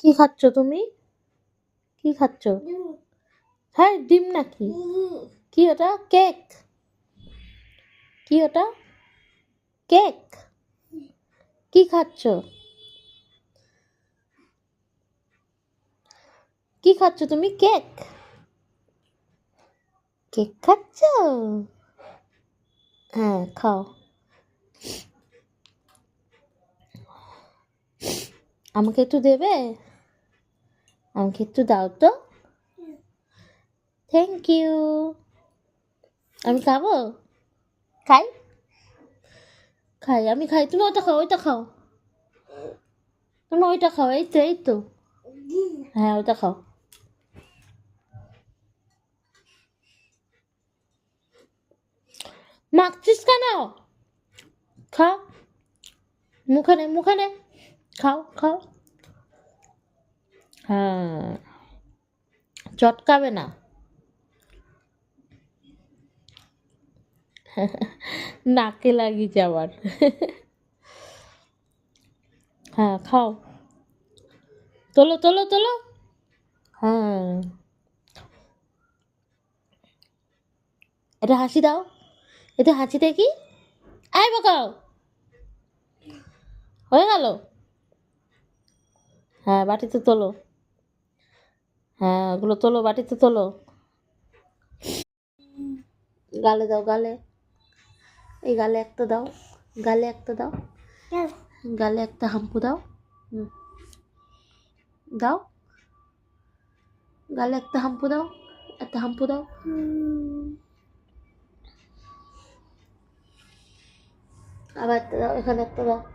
কি খাচ্ছ তুমি? কি খাচ্ছ? হ্যাঁ ডিম নাকি? কি ওটা? কেক? কি ওটা? কেক? কি খাচ্ছ? কি খাচ্ছ তুমি? কেক? কেক খাচ্ছ? হ্যাঁ খাও। আমাকে একটু দেবে? আমাকে একটু দাও তো। Thank you. আমি খাবো? খাই? খাই, আমি খাই। তুমি ওটা খাও, ওইটা খাও। তুমি ওইটা খাও, এই তো এই তো। হ্যাঁ ওইটা খাও। মাখছিস কেন? খাও, মুখে নে মুখে নে। খাও খাও। হ্যাঁ চটকাবে না। নাকে লাগিয়েছে আবার। হ্যাঁ খাও। তোলো তোলো তোলো। হ্যাঁ এটা হাসি দাও। এটা হাসি দেখি। আয় বাকাও। হয়ে গেল। হ্যাঁ বাটিতে তোলো। হ্যাঁ ওগুলো তোলো, বাটিতে তোলো। গালে দাও, গালে। এই গালে একটা দাও, গালে একটা দাও। গালে একটা হাম্পু দাও। দাও। গালে একটা হাম্পু দাও, একটা হাম্পু দাও। আবার একটা দাও, এখানে একটা দাও।